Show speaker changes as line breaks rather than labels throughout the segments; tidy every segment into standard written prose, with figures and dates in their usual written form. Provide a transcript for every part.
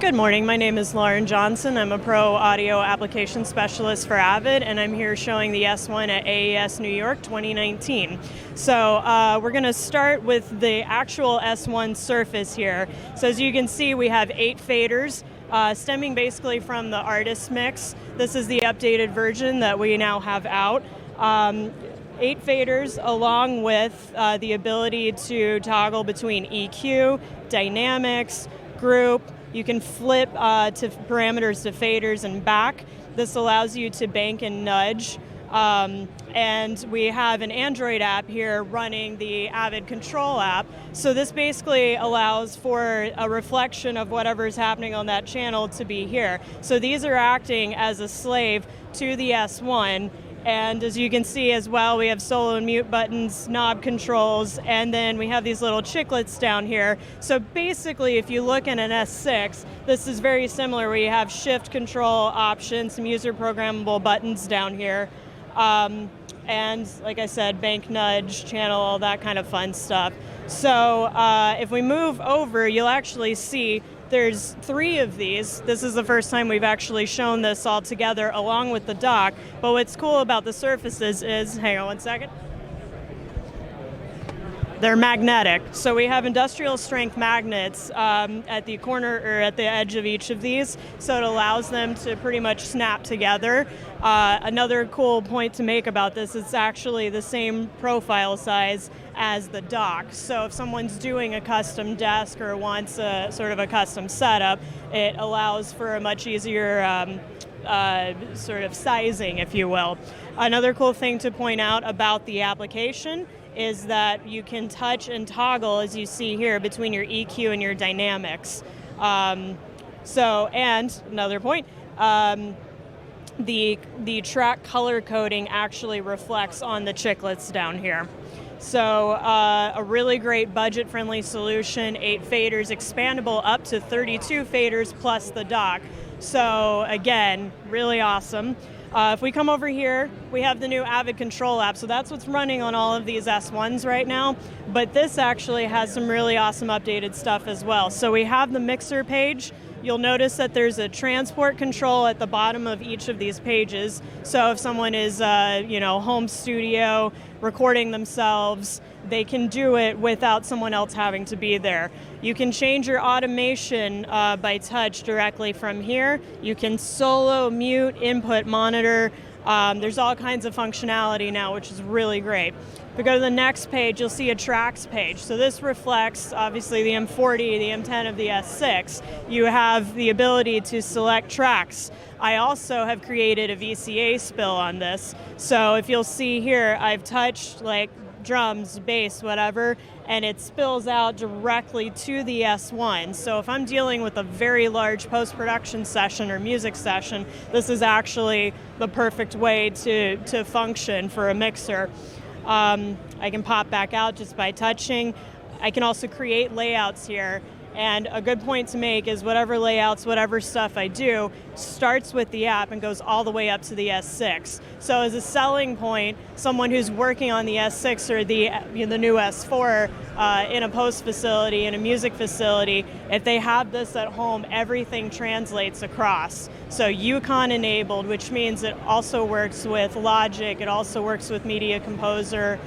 Good morning, my name is Lauren Johnson. I'm a pro audio application specialist for Avid, and I'm here showing the S1 at AES New York 2019. So we're going to start with the actual S1 surface here. So as you can see, we have 8 faders, stemming basically from the artist mix. This is the updated version that we now have out. 8 faders along with the ability to toggle between EQ, dynamics, group. You can flip to parameters to faders and back. This allows you to bank and nudge. And we have an Android app here running the Avid Control app. So this basically allows for a reflection of whatever's happening on that channel to be here. So these are acting as a slave to the S1. And as you can see as well, we have solo and mute buttons, knob controls, and then we have these little chiclets down here. So basically, if you look at an S6, this is very similar where you have shift control options, some user programmable buttons down here. And like I said, bank nudge, channel, all that kind of fun stuff. So if we move over, you'll actually see there's 3 of these. This is the first time we've actually shown this all together along with the dock. But what's cool about the surfaces is, hang on one second, they're magnetic. So we have industrial strength magnets at the corner or at the edge of each of these. So it allows them to pretty much snap together. Another cool point to make about this, it's actually the same profile size as the dock. So if someone's doing a custom desk or wants a sort of a custom setup, it allows for a much easier sort of sizing, if you will. Another cool thing to point out about the application is that you can touch and toggle, as you see here, between your EQ and your dynamics. And another point, the track color coding actually reflects on the chiclets down here. So a really great budget-friendly solution, 8 faders, expandable up to 32 faders plus the dock. So again, really awesome. If we come over here, we have the new Avid Control app. So that's what's running on all of these S1s right now. But this actually has some really awesome updated stuff as well. So we have the mixer page. You'll notice that there's a transport control at the bottom of each of these pages. So if someone is, home studio, recording themselves, they can do it without someone else having to be there. You can change your automation by touch directly from here. You can solo, mute, input, monitor. There's all kinds of functionality now, which is really great. If we go to the next page, you'll see a tracks page. So this reflects, obviously, the M40, the M10 of the S6. You have the ability to select tracks. I also have created a VCA spill on this. So if you'll see here, I've touched like drums, bass, whatever, and it spills out directly to the S1. So if I'm dealing with a very large post-production session or music session, this is actually the perfect way to function for a mixer. I can pop back out just by touching. I can also create layouts here. And a good point to make is whatever layouts, whatever stuff I do, starts with the app and goes all the way up to the S6. So as a selling point, someone who's working on the S6 or the new S4 in a post facility, in a music facility, if they have this at home, everything translates across. So Yukon enabled, which means it also works with Logic, it also works with Media Composer,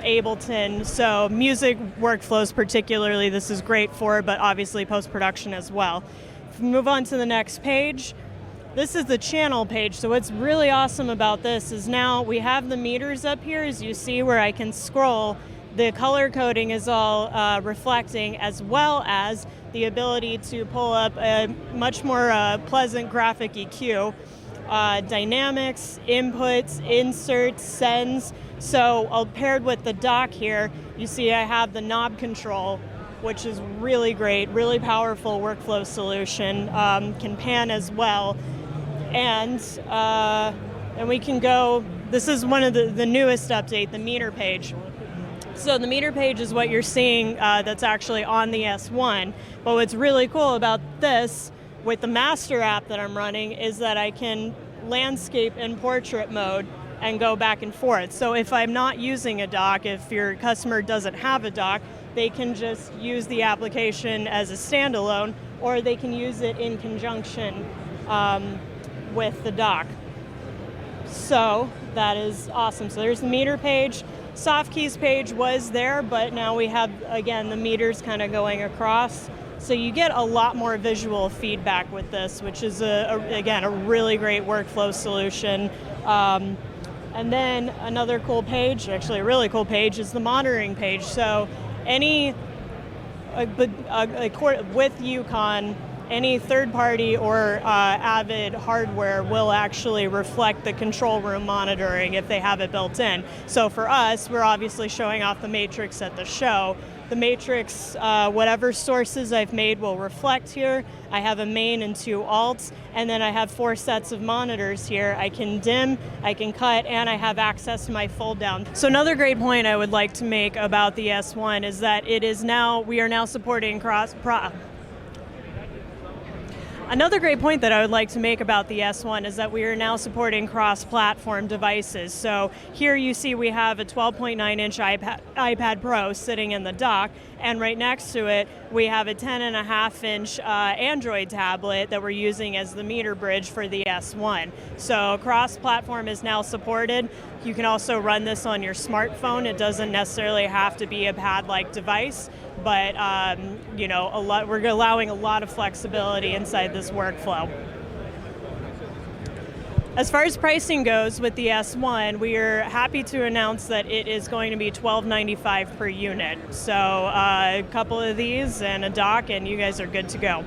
Ableton, so music workflows particularly this is great for, but obviously post-production as well. If we move on to the next page, this is the channel page. So what's really awesome about this is now we have the meters up here, as you see, where I can scroll. The color coding is all reflecting, as well as the ability to pull up a much more pleasant graphic EQ. Dynamics, inputs, inserts, sends. So paired with the dock here, you see I have the knob control, which is really great, really powerful workflow solution. Can pan as well. And we can go, this is one of the newest update, the meter page. So the meter page is what you're seeing that's actually on the S1. But what's really cool about this with the master app that I'm running is that I can landscape in portrait mode and go back and forth. So if I'm not using a dock, if your customer doesn't have a dock, they can just use the application as a standalone, or they can use it in conjunction with the dock. So that is awesome. So there's the meter page. Soft keys page was there, but now we have, again, the meters kind of going across. So you get a lot more visual feedback with this, which is, again, a really great workflow solution. And then another cool page, actually a really cool page, is the monitoring page. So with Yukon, any third-party or Avid hardware will actually reflect the control room monitoring if they have it built in. So for us, we're obviously showing off the matrix at the show. The matrix, whatever sources I've made will reflect here. I have a main and 2 alts, and then I have 4 sets of monitors here. I can dim, I can cut, and I have access to my fold down. So another great point I would like to make about the S1 is that we are now supporting Another great point that I would like to make about the S1 is that we are now supporting cross-platform devices. So here you see we have a 12.9-inch iPad Pro sitting in the dock, and right next to it we have a 10.5-inch Android tablet that we're using as the meter bridge for the S1. So cross-platform is now supported. You can also run this on your smartphone. It doesn't necessarily have to be a pad-like device, but we're allowing a lot of flexibility inside this workflow. As far as pricing goes with the S1, we are happy to announce that it is going to be $12.95 per unit. So a couple of these and a dock, and you guys are good to go.